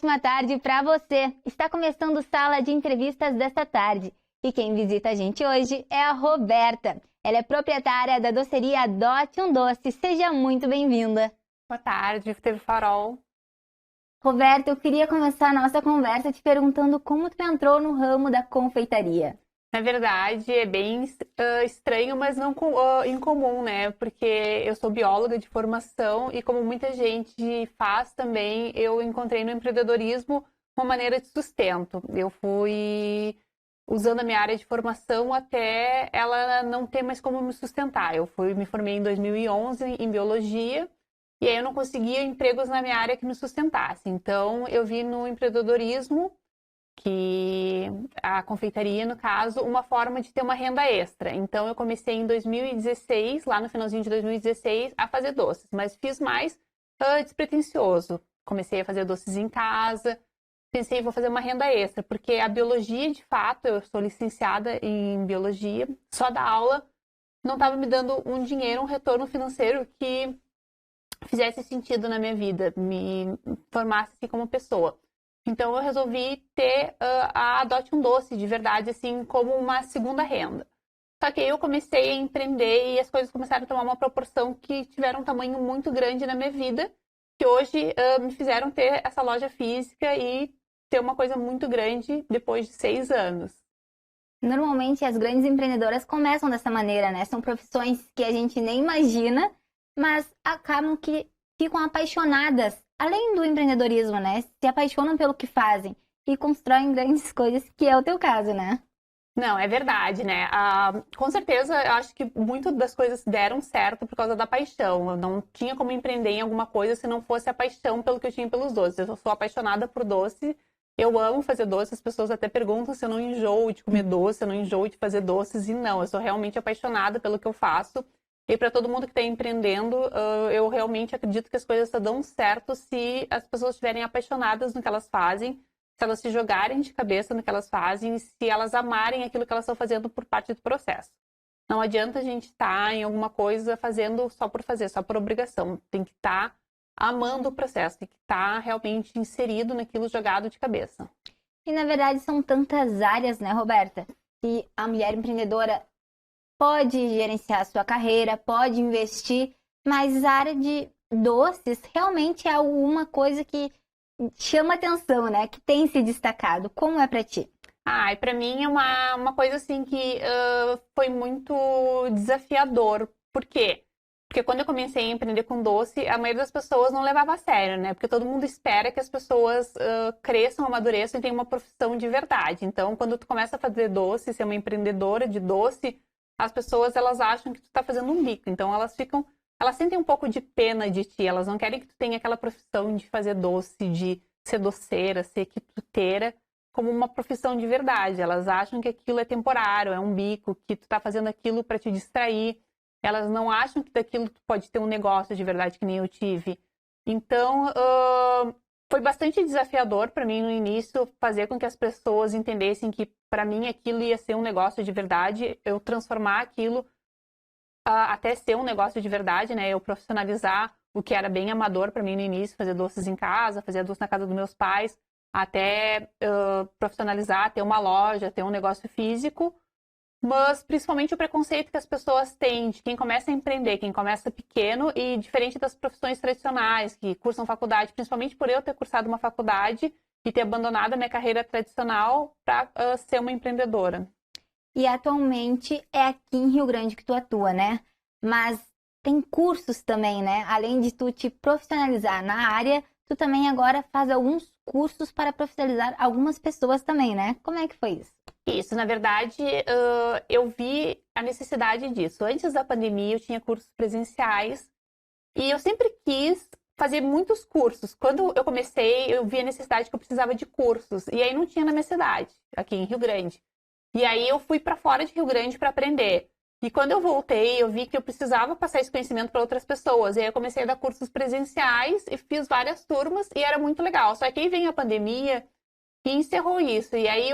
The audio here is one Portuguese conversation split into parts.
ótima tarde para você. Está começando a Sala de Entrevistas desta tarde. E quem visita a gente hoje é a Roberta. Ela é proprietária da doceria Adote um Doce. Seja muito bem-vinda. Boa tarde, TV Farol. Roberta, eu queria começar a nossa conversa te perguntando como tu entrou no ramo da confeitaria. Na verdade, é bem estranho, mas não incomum, né? Porque eu sou bióloga de formação e como muita gente faz também, eu encontrei no empreendedorismo uma maneira de sustento. Eu fui usando a minha área de formação até ela não ter mais como me sustentar. Me formei em 2011 em biologia e aí eu não conseguia empregos na minha área que me sustentasse. Então, eu vi no empreendedorismo, que a confeitaria, no caso, uma forma de ter uma renda extra. Então, eu comecei em 2016, lá no finalzinho de 2016, a fazer doces, mas fiz mais despretensioso. Comecei a fazer doces em casa, pensei, vou fazer uma renda extra, porque a biologia, de fato, eu sou licenciada em biologia, só da aula não estava me dando um dinheiro, um retorno financeiro que fizesse sentido na minha vida, me formasse assim, como pessoa. Então, eu resolvi ter a Adote um Doce, de verdade, assim, como uma segunda renda. Só que aí eu comecei a empreender e as coisas começaram a tomar uma proporção que tiveram um tamanho muito grande na minha vida, que hoje me fizeram ter essa loja física e ter uma coisa muito grande depois de 6 anos. Normalmente, as grandes empreendedoras começam dessa maneira, né? São profissões que a gente nem imagina, mas acabam que ficam apaixonadas, além do empreendedorismo, né? Se apaixonam pelo que fazem e constroem grandes coisas, que é o teu caso, né? Não, é verdade, né? Com certeza, eu acho que muitas das coisas deram certo por causa da paixão. Eu não tinha como empreender em alguma coisa se não fosse a paixão pelo que eu tinha pelos doces. Eu sou apaixonada por doce, eu amo fazer doces. As pessoas até perguntam se eu não enjoo de comer doce, eu não enjoo de fazer doces. E não, eu sou realmente apaixonada pelo que eu faço. E para todo mundo que está empreendendo, eu realmente acredito que as coisas só dão certo se as pessoas estiverem apaixonadas no que elas fazem, se elas se jogarem de cabeça no que elas fazem, se elas amarem aquilo que elas estão fazendo por parte do processo. Não adianta a gente estar em alguma coisa fazendo só por fazer, só por obrigação. Tem que estar amando o processo, tem que estar realmente inserido naquilo, jogado de cabeça. E na verdade são tantas áreas, né, Roberta? E a mulher empreendedora pode gerenciar a sua carreira, pode investir, mas a área de doces realmente é uma coisa que chama atenção, né? Que tem se destacado. Como é pra ti? E para mim é uma coisa assim que foi muito desafiador. Por quê? Porque quando eu comecei a empreender com doce, a maioria das pessoas não levava a sério, né? Porque todo mundo espera que as pessoas cresçam, amadureçam e tenham uma profissão de verdade. Então, quando tu começa a fazer doce, ser uma empreendedora de doce, as pessoas, elas acham que tu tá fazendo um bico. Então, elas sentem um pouco de pena de ti. Elas não querem que tu tenha aquela profissão de fazer doce, de ser doceira, ser quituteira, como uma profissão de verdade. Elas acham que aquilo é temporário, é um bico, que tu tá fazendo aquilo para te distrair. Elas não acham que daquilo tu pode ter um negócio de verdade, que nem eu tive. Então, foi bastante desafiador para mim no início fazer com que as pessoas entendessem que para mim aquilo ia ser um negócio de verdade, eu transformar aquilo até ser um negócio de verdade, né? Eu profissionalizar o que era bem amador para mim no início, fazer doces em casa, fazer doce na casa dos meus pais, até profissionalizar, ter uma loja, ter um negócio físico. Mas principalmente o preconceito que as pessoas têm de quem começa a empreender, quem começa pequeno e diferente das profissões tradicionais que cursam faculdade, principalmente por eu ter cursado uma faculdade e ter abandonado a minha carreira tradicional para ser uma empreendedora. E atualmente é aqui em Rio Grande que tu atua, né? Mas tem cursos também, né? Além de tu te profissionalizar na área, tu também agora faz alguns cursos para profissionalizar algumas pessoas também, né? Como é que foi isso? Isso, na verdade, eu vi a necessidade disso. Antes da pandemia, eu tinha cursos presenciais e eu sempre quis fazer muitos cursos. Quando eu comecei, eu vi a necessidade que eu precisava de cursos. E aí não tinha na minha cidade, aqui em Rio Grande. E aí eu fui para fora de Rio Grande para aprender. E quando eu voltei, eu vi que eu precisava passar esse conhecimento para outras pessoas. E aí eu comecei a dar cursos presenciais e fiz várias turmas e era muito legal. Só que aí veio a pandemia e encerrou isso. E aí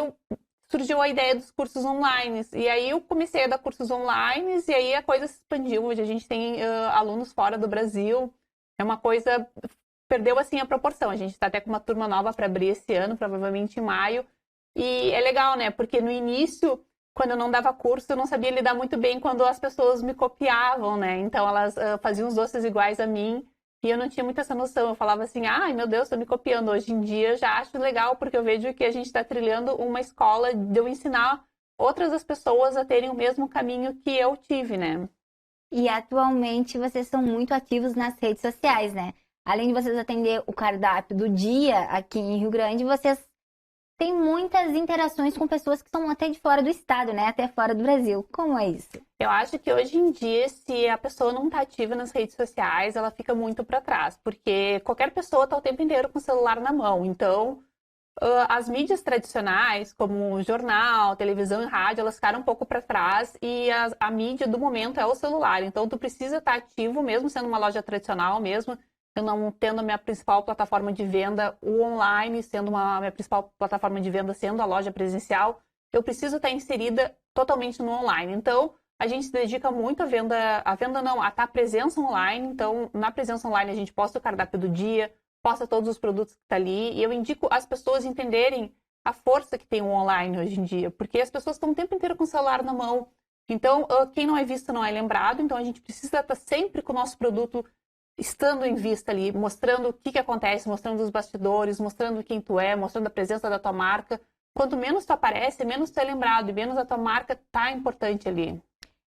surgiu a ideia dos cursos online. E aí eu comecei a dar cursos online e aí a coisa se expandiu. Hoje a gente tem alunos fora do Brasil. É uma coisa perdeu, assim, a proporção. A gente está até com uma turma nova para abrir esse ano, provavelmente em maio. E é legal, né? Porque no início, quando eu não dava curso, eu não sabia lidar muito bem quando as pessoas me copiavam, né? Então, elas faziam os doces iguais a mim e eu não tinha muita essa noção. Eu falava assim, ai, meu Deus, tô me copiando. Hoje em dia, eu já acho legal, porque eu vejo que a gente está trilhando uma escola de eu ensinar outras as pessoas a terem o mesmo caminho que eu tive, né? E atualmente vocês são muito ativos nas redes sociais, né? Além de vocês atender o cardápio do dia aqui em Rio Grande, vocês têm muitas interações com pessoas que são até de fora do estado, né? Até fora do Brasil. Como é isso? Eu acho que hoje em dia, se a pessoa não está ativa nas redes sociais, ela fica muito para trás, porque qualquer pessoa está o tempo inteiro com o celular na mão. Então, as mídias tradicionais, como jornal, televisão e rádio, elas ficaram um pouco para trás e a mídia do momento é o celular. Então, tu precisa estar ativo, mesmo sendo uma loja tradicional, mesmo eu não tendo a minha principal plataforma de venda, o online, sendo a minha principal plataforma de venda, sendo a loja presencial, eu preciso estar inserida totalmente no online. Então, a gente se dedica muito a estar presença online. Então, na presença online, a gente posta o cardápio do dia, posta todos os produtos que está ali. E eu indico as pessoas entenderem a força que tem o online hoje em dia, porque as pessoas estão o tempo inteiro com o celular na mão. Então, quem não é visto não é lembrado. Então, a gente precisa estar sempre com o nosso produto estando em vista ali, mostrando o que acontece, mostrando os bastidores, mostrando quem tu é, mostrando a presença da tua marca. Quanto menos tu aparece, menos tu é lembrado e menos a tua marca tá importante ali.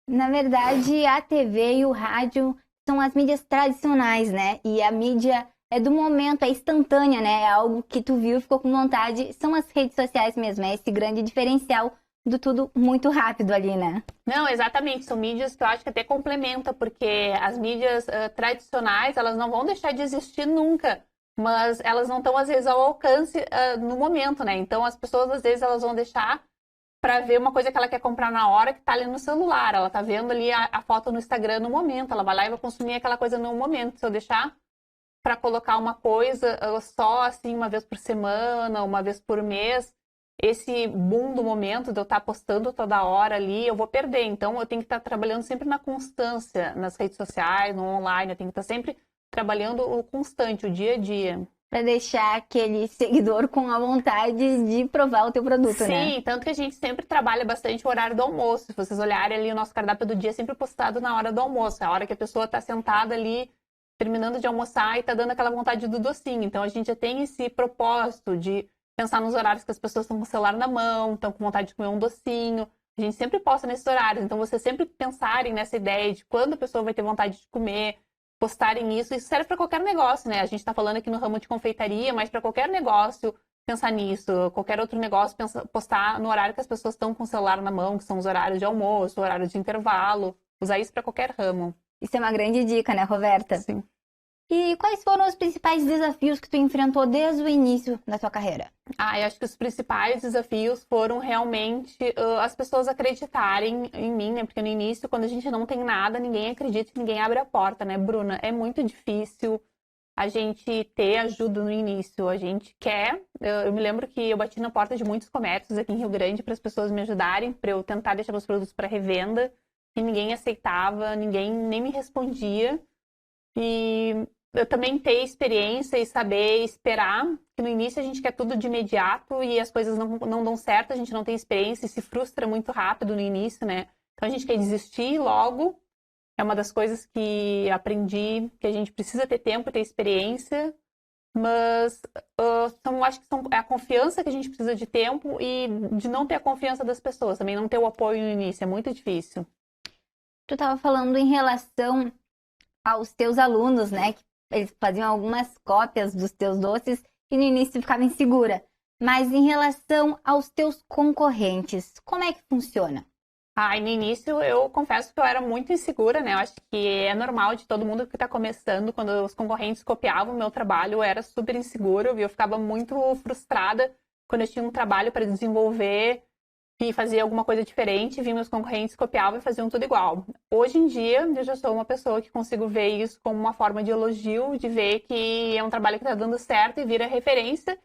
Na verdade, a TV e o rádio são as mídias tradicionais, né? E a mídia é do momento, é instantânea, né? É algo que tu viu, ficou com vontade. São as redes sociais mesmo, é esse grande diferencial do tudo muito rápido ali, né? Não, exatamente. São mídias que eu acho que até complementa, porque as mídias tradicionais, elas não vão deixar de existir nunca, mas elas não estão, às vezes, ao alcance no momento, né? Então, as pessoas, às vezes, elas vão deixar para ver uma coisa que ela quer comprar na hora, que tá ali no celular. Ela tá vendo ali a foto no Instagram no momento, ela vai lá e vai consumir aquela coisa no momento. Se eu deixar para colocar uma coisa só, assim, uma vez por semana, uma vez por mês, esse boom do momento de eu estar postando toda hora ali, eu vou perder. Então, eu tenho que estar trabalhando sempre na constância, nas redes sociais, no online. Eu tenho que estar sempre trabalhando o constante, o dia a dia. Para deixar aquele seguidor com a vontade de provar o teu produto, Sim, né? Sim, tanto que a gente sempre trabalha bastante o horário do almoço. Se vocês olharem ali, o nosso cardápio do dia é sempre postado na hora do almoço. É a hora que a pessoa está sentada ali, terminando de almoçar e está dando aquela vontade do docinho. Então, a gente já tem esse propósito de pensar nos horários que as pessoas estão com o celular na mão, estão com vontade de comer um docinho. A gente sempre posta nesses horários. Então, vocês sempre pensarem nessa ideia de quando a pessoa vai ter vontade de comer, postarem isso. Isso serve para qualquer negócio, né? A gente está falando aqui no ramo de confeitaria, mas para qualquer negócio pensar nisso. Qualquer outro negócio postar no horário que as pessoas estão com o celular na mão, que são os horários de almoço, horário de intervalo. Usar isso para qualquer ramo. Isso é uma grande dica, né, Roberta? Sim. E quais foram os principais desafios que tu enfrentou desde o início da tua carreira? Eu acho que os principais desafios foram realmente as pessoas acreditarem em mim, né? Porque no início, quando a gente não tem nada, ninguém acredita e ninguém abre a porta, né, Bruna? É muito difícil a gente ter ajuda no início. A gente quer. Eu me lembro que eu bati na porta de muitos comércios aqui em Rio Grande para as pessoas me ajudarem, para eu tentar deixar meus produtos para revenda, e ninguém aceitava, ninguém nem me respondia. E eu também ter experiência e saber esperar, que no início a gente quer tudo de imediato e as coisas não dão certo, a gente não tem experiência e se frustra muito rápido no início, né? Então a gente quer desistir logo. É uma das coisas que aprendi, que a gente precisa ter tempo e ter experiência, mas acho que é a confiança que a gente precisa de tempo e de não ter a confiança das pessoas, também não ter o apoio no início, é muito difícil. Tu estava falando em relação aos teus alunos, né? Que eles faziam algumas cópias dos teus doces e no início ficava insegura. Mas em relação aos teus concorrentes, como é que funciona? E no início eu confesso que eu era muito insegura, né? Eu acho que é normal de todo mundo que está começando, quando os concorrentes copiavam o meu trabalho, eu era super insegura e eu ficava muito frustrada quando eu tinha um trabalho para desenvolver e fazer alguma coisa diferente, vi meus concorrentes copiavam e faziam tudo igual. Hoje em dia, eu já sou uma pessoa que consigo ver isso como uma forma de elogio, de ver que é um trabalho que está dando certo e vira referência.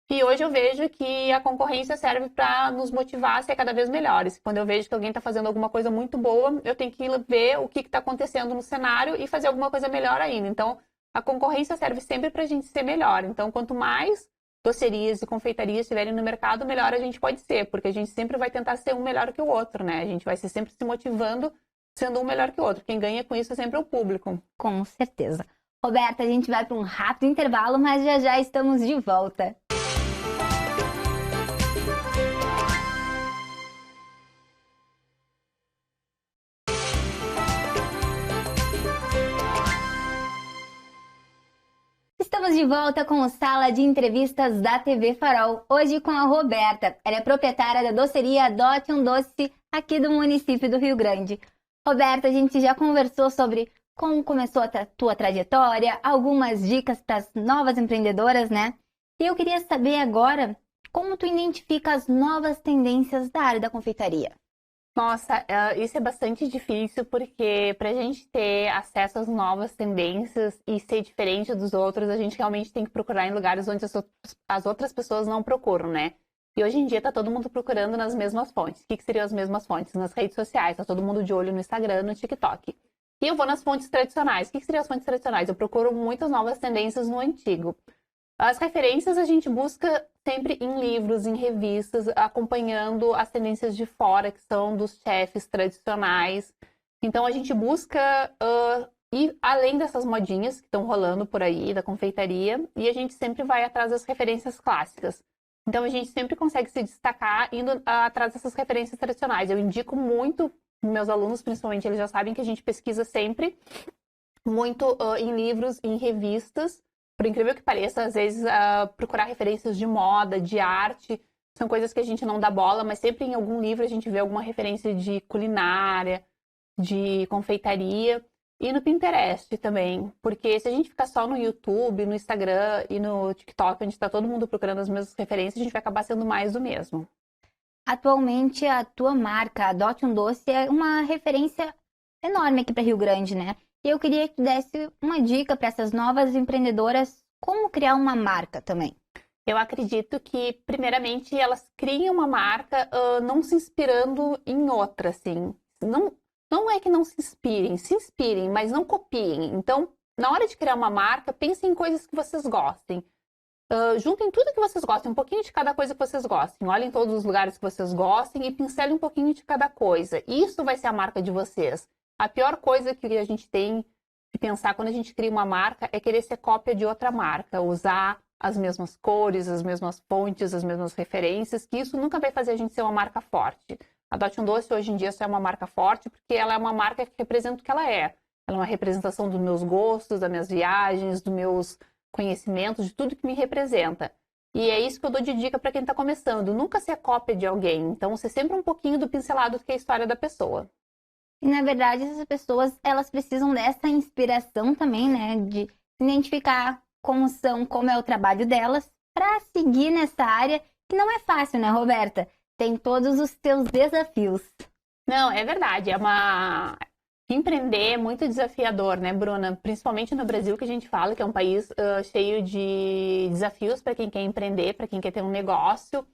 E hoje eu vejo que a concorrência serve para nos motivar a ser cada vez melhores. Quando eu vejo que alguém está fazendo alguma coisa muito boa, eu tenho que ver o que está acontecendo no cenário e fazer alguma coisa melhor ainda. Então, a concorrência serve sempre para a gente ser melhor. Então, quanto mais docerias e confeitarias estiverem no mercado, melhor a gente pode ser, porque a gente sempre vai tentar ser um melhor que o outro, né? A gente vai ser sempre se motivando sendo um melhor que o outro. Quem ganha com isso é sempre o público. Com certeza. Roberta, a gente vai para um rápido intervalo, mas já já estamos de volta. Estamos de volta com o Sala de Entrevistas da TV Farol, hoje com a Roberta. Ela é proprietária da doceria Adote um Doce aqui do município do Rio Grande. Roberta, a gente já conversou sobre como começou a tua trajetória, algumas dicas para as novas empreendedoras, né? E eu queria saber agora como tu identifica as novas tendências da área da confeitaria. Nossa, isso é bastante difícil porque para a gente ter acesso às novas tendências e ser diferente dos outros, a gente realmente tem que procurar em lugares onde as outras pessoas não procuram, né? E hoje em dia tá todo mundo procurando nas mesmas fontes. O que seriam as mesmas fontes? Nas redes sociais, tá todo mundo de olho no Instagram, no TikTok. E eu vou nas fontes tradicionais. O que seriam as fontes tradicionais? Eu procuro muitas novas tendências no antigo. As referências a gente busca sempre em livros, em revistas, acompanhando as tendências de fora, que são dos chefes tradicionais. Então a gente busca ir além dessas modinhas que estão rolando por aí, da confeitaria, e a gente sempre vai atrás das referências clássicas. Então a gente sempre consegue se destacar indo atrás dessas referências tradicionais. Eu indico muito, meus alunos principalmente, eles já sabem que a gente pesquisa sempre muito em livros, em revistas. Por incrível que pareça, às vezes procurar referências de moda, de arte, são coisas que a gente não dá bola, mas sempre em algum livro a gente vê alguma referência de culinária, de confeitaria. E no Pinterest também, porque se a gente ficar só no YouTube, no Instagram e no TikTok, onde está todo mundo procurando as mesmas referências, a gente vai acabar sendo mais do mesmo. Atualmente, a tua marca, Adote um Doce, é uma referência enorme aqui para Rio Grande, né? E eu queria que tu desse uma dica para essas novas empreendedoras, como criar uma marca também. Eu acredito que, primeiramente, elas criem uma marca não se inspirando em outra, assim. Não é que não se inspirem, mas não copiem. Então, na hora de criar uma marca, pensem em coisas que vocês gostem. Juntem tudo que vocês gostem, um pouquinho de cada coisa que vocês gostem. Olhem todos os lugares que vocês gostem e pincelem um pouquinho de cada coisa. Isso vai ser a marca de vocês. A pior coisa que a gente tem de pensar quando a gente cria uma marca é querer ser cópia de outra marca, usar as mesmas cores, as mesmas fontes, as mesmas referências, que isso nunca vai fazer a gente ser uma marca forte. A Adote um Doce hoje em dia só é uma marca forte porque ela é uma marca que representa o que ela é. Ela é uma representação dos meus gostos, das minhas viagens, dos meus conhecimentos, de tudo que me representa. E é isso que eu dou de dica para quem está começando. Nunca ser cópia de alguém. Então, ser sempre um pouquinho do pincelado que é a história da pessoa. E, na verdade, essas pessoas, elas precisam dessa inspiração também, né? De se identificar como são, como é o trabalho delas, para seguir nessa área, que não é fácil, né, Roberta? Tem todos os seus desafios. Não, é verdade. Empreender é muito desafiador, né, Bruna? Principalmente no Brasil, que a gente fala que é um país cheio de desafios para quem quer empreender, para quem quer ter um negócio.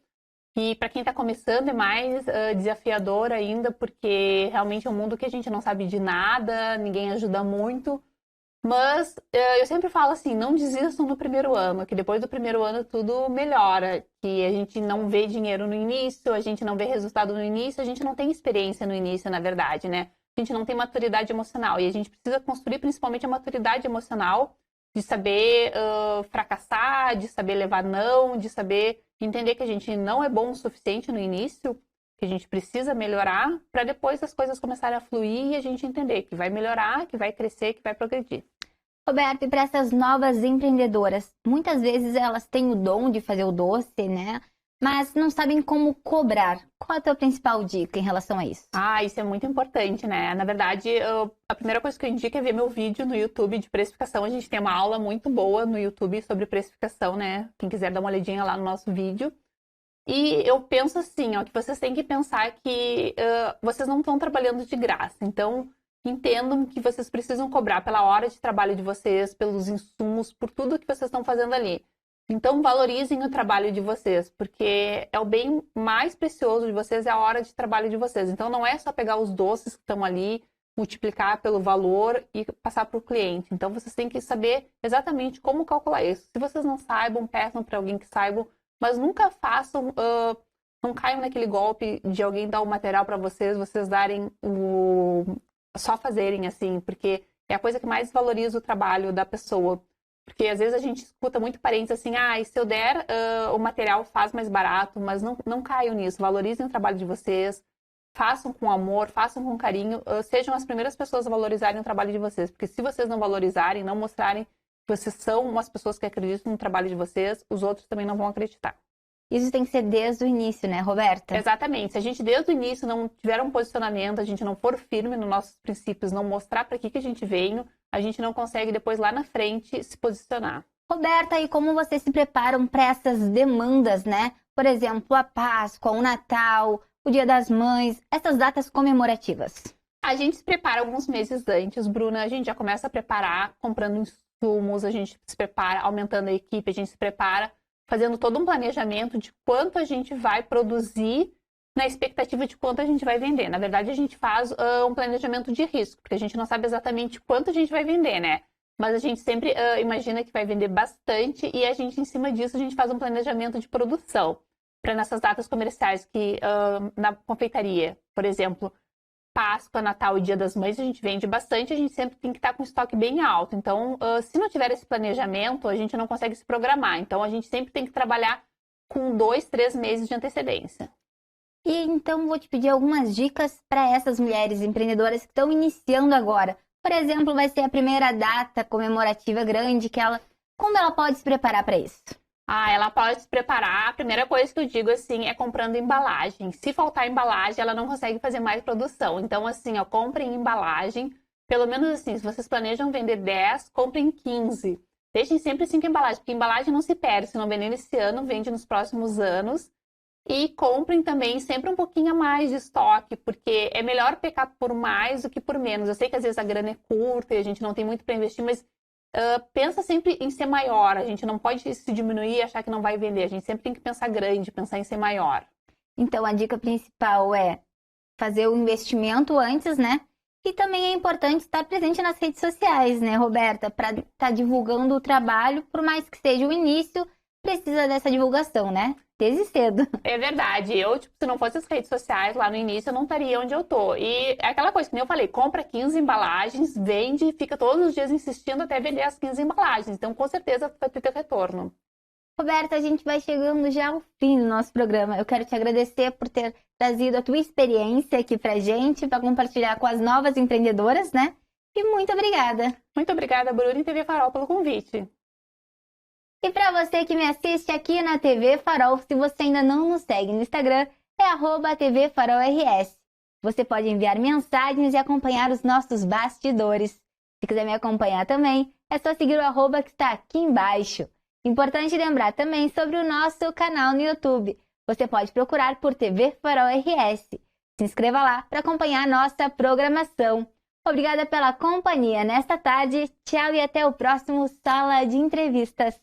E para quem está começando é mais desafiador ainda, porque realmente é um mundo que a gente não sabe de nada, ninguém ajuda muito. Mas eu sempre falo assim, não desistam no primeiro ano, que depois do primeiro ano tudo melhora. Que a gente não vê dinheiro no início, a gente não vê resultado no início, a gente não tem experiência no início, na verdade, né? A gente não tem maturidade emocional. E a gente precisa construir principalmente a maturidade emocional de saber fracassar, de saber levar não, de saber entender que a gente não é bom o suficiente no início, que a gente precisa melhorar para depois as coisas começarem a fluir e a gente entender que vai melhorar, que vai crescer, que vai progredir. Roberto, e para essas novas empreendedoras, muitas vezes elas têm o dom de fazer o doce, né? Mas não sabem como cobrar. Qual é a tua principal dica em relação a isso? Isso é muito importante, né? Na verdade, a primeira coisa que eu indico é ver meu vídeo no YouTube de precificação. A gente tem uma aula muito boa no YouTube sobre precificação, né? Quem quiser dar uma olhadinha lá no nosso vídeo. E eu penso assim, que vocês têm que pensar que vocês não estão trabalhando de graça. Então, entendam que vocês precisam cobrar pela hora de trabalho de vocês, pelos insumos, por tudo que vocês estão fazendo ali. Então, valorizem o trabalho de vocês, porque é o bem mais precioso de vocês, é a hora de trabalho de vocês. Então, não é só pegar os doces que estão ali, multiplicar pelo valor e passar para o cliente. Então, vocês têm que saber exatamente como calcular isso. Se vocês não saibam, peçam para alguém que saiba, mas nunca façam, não caiam naquele golpe de alguém dar o material para vocês darem só fazerem assim, porque é a coisa que mais valoriza o trabalho da pessoa. Porque às vezes a gente escuta muito parentes assim, e se eu der o material faz mais barato, mas não caiam nisso, valorizem o trabalho de vocês, façam com amor, façam com carinho, sejam as primeiras pessoas a valorizarem o trabalho de vocês, porque se vocês não valorizarem, não mostrarem que vocês são umas pessoas que acreditam no trabalho de vocês, os outros também não vão acreditar. Isso tem que ser desde o início, né, Roberta? Exatamente. Se a gente desde o início não tiver um posicionamento, a gente não for firme nos nossos princípios, não mostrar para que a gente veio, a gente não consegue depois lá na frente se posicionar. Roberta, e como vocês se preparam para essas demandas, né? Por exemplo, a Páscoa, o Natal, o Dia das Mães, essas datas comemorativas. A gente se prepara alguns meses antes, Bruna. A gente já começa a preparar, comprando insumos, a gente se prepara, aumentando a equipe, a gente se prepara, fazendo todo um planejamento de quanto a gente vai produzir na expectativa de quanto a gente vai vender. Na verdade, a gente faz um planejamento de risco, porque a gente não sabe exatamente quanto a gente vai vender, né? Mas a gente sempre imagina que vai vender bastante e a gente, em cima disso, a gente faz um planejamento de produção para nessas datas comerciais que na confeitaria, por exemplo, Páscoa, Natal e Dia das Mães, a gente vende bastante, a gente sempre tem que estar com o estoque bem alto. Então, se não tiver esse planejamento, a gente não consegue se programar. Então, a gente sempre tem que trabalhar com 2, 3 meses de antecedência. E então, vou te pedir algumas dicas para essas mulheres empreendedoras que estão iniciando agora. Por exemplo, vai ser a primeira data comemorativa grande como ela pode se preparar para isso? Ela pode se preparar. A primeira coisa que eu digo, assim, é comprando embalagem. Se faltar embalagem, ela não consegue fazer mais produção. Então, assim, comprem embalagem. Pelo menos, assim, se vocês planejam vender 10, comprem 15. Deixem sempre 5 embalagens, porque embalagem não se perde. Se não vender nesse ano, vende nos próximos anos. E comprem também sempre um pouquinho a mais de estoque, porque é melhor pecar por mais do que por menos. Eu sei que às vezes a grana é curta e a gente não tem muito para investir, mas pensa sempre em ser maior. A gente não pode se diminuir e achar que não vai vender. A gente sempre tem que pensar grande, pensar em ser maior. Então, a dica principal é fazer o investimento antes, né? E também é importante estar presente nas redes sociais, né, Roberta? Para estar divulgando o trabalho, por mais que seja o início, precisa dessa divulgação, né? Desde cedo. É verdade. Eu, se não fosse as redes sociais lá no início, eu não estaria onde eu tô. E é aquela coisa que nem eu falei, compra 15 embalagens, vende, fica todos os dias insistindo até vender as 15 embalagens. Então, com certeza, vai ter retorno. Roberta, a gente vai chegando já ao fim do nosso programa. Eu quero te agradecer por ter trazido a tua experiência aqui pra gente, para compartilhar com as novas empreendedoras, né? E muito obrigada. Muito obrigada, Bruna e TV Farol, pelo convite. E para você que me assiste aqui na TV Farol, se você ainda não nos segue no Instagram, é @TV Farol RS. Você pode enviar mensagens e acompanhar os nossos bastidores. Se quiser me acompanhar também, é só seguir o @ que está aqui embaixo. Importante lembrar também sobre o nosso canal no YouTube. Você pode procurar por TV Farol RS. Se inscreva lá para acompanhar a nossa programação. Obrigada pela companhia nesta tarde. Tchau e até o próximo Sala de Entrevistas.